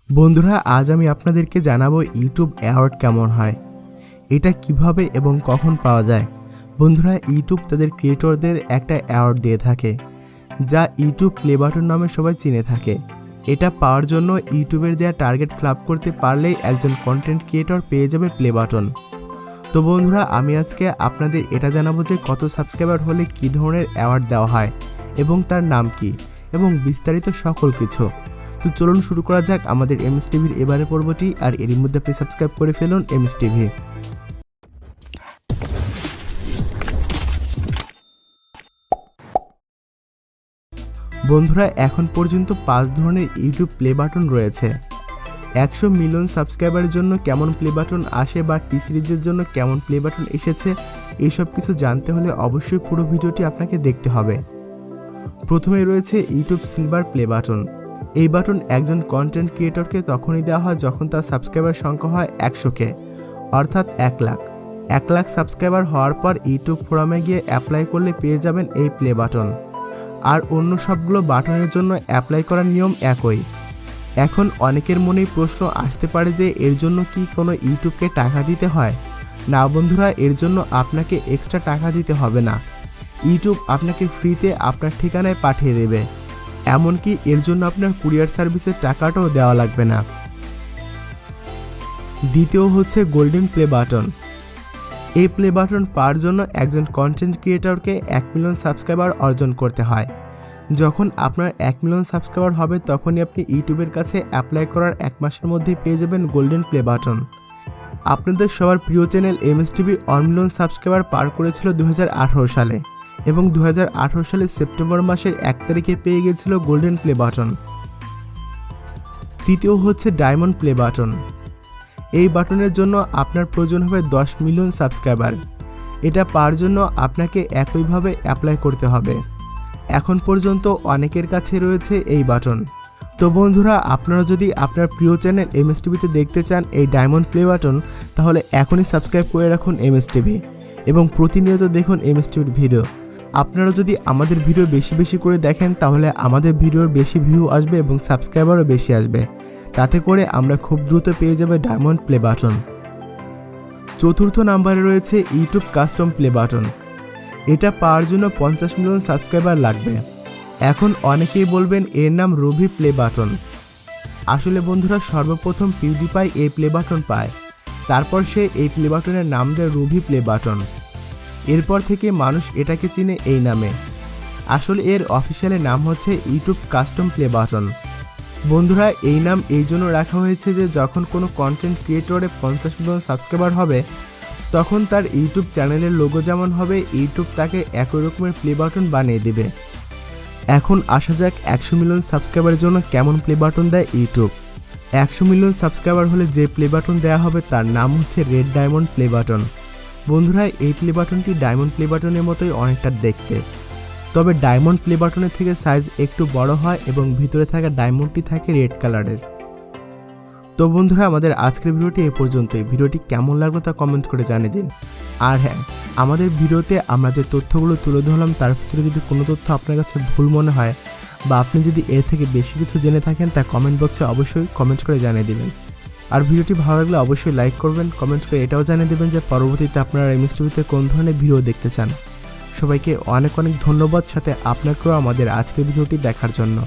বন্ধুরা, আজ আমি আপনাদেরকে জানাবো ইউটিউব অ্যাওয়ার্ড কেমন হয়, এটা কিভাবে এবং কখন পাওয়া যায়। বন্ধুরা, ইউটিউব তাদের ক্রিয়েটরদের একটা অ্যাওয়ার্ড দিয়ে থাকে, যা ইউটিউব প্লে বাটন নামে সবাই চিনে থাকে। এটা পাওয়ার জন্য ইউটিউবের দেওয়া টার্গেট ফ্লাপ করতে পারলেই একজন কন্টেন্ট ক্রিয়েটর পেয়ে যাবে প্লে বাটন। তো বন্ধুরা, আমি আজকে আপনাদের এটা জানাবো যে কত সাবস্ক্রাইবার হলে কী ধরনের অ্যাওয়ার্ড দেওয়া হয় এবং তার নাম কি এবং বিস্তারিত সকল কিছু। তো চলুন শুরু করা যাক আমাদের এমএস টিভির এবারে পর্বটি। আর এরই মধ্যে আপনি সাবস্ক্রাইব করে ফেলুন এমএস টিভি। বন্ধুরা, এখন পর্যন্ত 5 ধরনের ইউটিউব প্লে বাটন রয়েছে। 100 মিলিয়ন সাবস্ক্রাইবারের জন্য কেমন প্লে বাটন আসে বা টি সিরিজের জন্য কেমন প্লে বাটন এসেছে, এইসব কিছু জানতে হলে অবশ্যই পুরো ভিডিওটি আপনাকে দেখতে হবে। প্রথমে রয়েছে ইউটিউব সিলভার প্লে বাটন। এই বাটন একজন কন্টেন্ট ক্রিয়েটরকে তখনই দেওয়া হয় যখন তার সাবস্ক্রাইবার সংখ্যা হয় 100K, অর্থাৎ 1 লাখ। 1 লাখ সাবস্ক্রাইবার হওয়ার পর ইউটিউব ফোরামে গিয়ে অ্যাপ্লাই করলে পেয়ে যাবেন এই প্লে বাটন। আর অন্য সবগুলো বাটনের জন্য অ্যাপ্লাই করার নিয়ম একই। এখন অনেকের মনেই প্রশ্ন আসতে পারে যে এর জন্য কি কোনো ইউটিউবকে টাকা দিতে হয়? না বন্ধুরা, এর জন্য আপনাকে এক্সট্রা টাকা দিতে হবে না। ইউটিউব আপনাকে ফ্রিতে আপনার ঠিকানায় পাঠিয়ে দেবে। এমনকি এর জন্য আপনার কুরিয়ার সার্ভিসের টাকাটাও দেওয়া লাগবে না। দ্বিতীয় হচ্ছে গোল্ডেন প্লে বাটন। এই প্লে বাটন পাওয়ার জন্য একজন কন্টেন্ট ক্রিয়েটরকে 1 মিলিয়ন সাবস্ক্রাইবার অর্জন করতে হয়। যখন আপনার 1 মিলিয়ন সাবস্ক্রাইবার হবে তখনই আপনি ইউটিউবের কাছে অ্যাপ্লাই করার 1 মাসের মধ্যেই পেয়ে যাবেন গোল্ডেন প্লে বাটন। আপনাদের সবার প্রিয় channel MS TV 1 million subscriber পার করেছিল 2018 সালে এবং 2018 সালের সেপ্টেম্বর মাসের 1 তারিখে পেয়ে গিয়েছিল গোল্ডেন প্লে বাটন। তৃতীয় হচ্ছে ডায়মন্ড প্লে বাটন। এই বাটনের জন্য আপনার প্রয়োজন হবে 10 মিলিয়ন সাবস্ক্রাইবার। এটা পাওয়ার জন্য আপনাকে একইভাবে অ্যাপ্লাই করতে হবে। এখন পর্যন্ত অনেকের কাছে রয়েছে এই বাটন। তো বন্ধুরা, আপনারা যদি আপনার প্রিয় চ্যানেল এমএস টিভিতে দেখতে চান এই ডায়মন্ড প্লে বাটন, তাহলে এখনই সাবস্ক্রাইব করে রাখুন এমএস টিভি এবং প্রতিনিয়ত দেখুন এমএস টিভির ভিডিও। আপনারা যদি আমাদের ভিডিও বেশি বেশি করে দেখেন তাহলে আমাদের ভিডিওর বেশি ভিউ আসবে এবং সাবস্ক্রাইবারও বেশি আসবে। তাতে করে আমরা খুব দ্রুত পেয়ে যাবে ডায়মন্ড প্লে বাটন। চতুর্থ নাম্বারে রয়েছে ইউটিউব কাস্টম প্লে বাটন। এটা পাওয়ার জন্য 50 মিলিয়ন সাবস্ক্রাইবার লাগবে। এখন অনেকেই বলবেন এর নাম রুবি প্লে বাটন। আসলে বন্ধুরা, সর্বপ্রথম পিউডিপাই এই প্লে বাটন পায়, তারপর সে এই প্লে বাটনের নাম দেয় রুবি প্লে বাটন। এরপর থেকে মানুষ এটাকে চিনে এই নামে। আসলে এর অফিসিয়াল নাম হচ্ছে ইউটিউব কাস্টম প্লে বাটন। বন্ধুরা, এই নাম এই জন্য রাখা হয়েছে যে যখন কোনো কন্টেন্ট ক্রিয়েটরে 50 মিলিয়ন সাবস্ক্রাইবার হবে তখন তার ইউটিউব চ্যানেলের লোগো যেমন হবে, ইউটিউব তাকে একই রকমের প্লে বাটন বানিয়ে দেবে। এখন আসা যাক 100 মিলিয়ন সাবস্ক্রাইবারের জন্য কেমন প্লে বাটন দেয় ইউটিউব। 100 মিলিয়ন সাবস্ক্রাইবার হলে যে প্লে বাটন দেওয়া হবে তার নাম হচ্ছে রেড ডায়মন্ড প্লে বাটন। বন্ধুরা, এই প্লে বাটনটি ডায়মন্ড প্লে বাটনের মতোই অনেকটা দেখতে, তবে ডায়মন্ড প্লে বাটনের থেকে সাইজ একটু বড় হয় এবং ভিতরে থাকা ডায়মন্ডটি থাকে রেড কালারের। তো বন্ধুরা, আমাদের আজকের ভিডিওটি এ পর্যন্তই। ভিডিওটি কেমন লাগলো তা কমেন্ট করে জানিয়ে দিন। আর হ্যাঁ, আমাদের ভিডিওতে আমরা যে তথ্যগুলো তুলে ধরলাম তার ভিতরে যদি কোনো তথ্য আপনার কাছে ভুল মনে হয় বা আপনি যদি এর থেকে বেশি কিছু জেনে থাকেন তা কমেন্ট বক্সে অবশ্যই কমেন্ট করে জানিয়ে দিবেন। আর ভিডিওটি ভালো লাগলে অবশ্যই লাইক করবেন, কমেন্ট করে এটাও জানিয়ে দেবেন যে পরবর্তীতে আপনারা এমএস টিভিতে কোন ধরনের ভিডিও দেখতে চান। সবাইকে অনেক অনেক ধন্যবাদ, সাথে আপনাকেও আমাদের আজকের ভিডিওটি দেখার জন্য।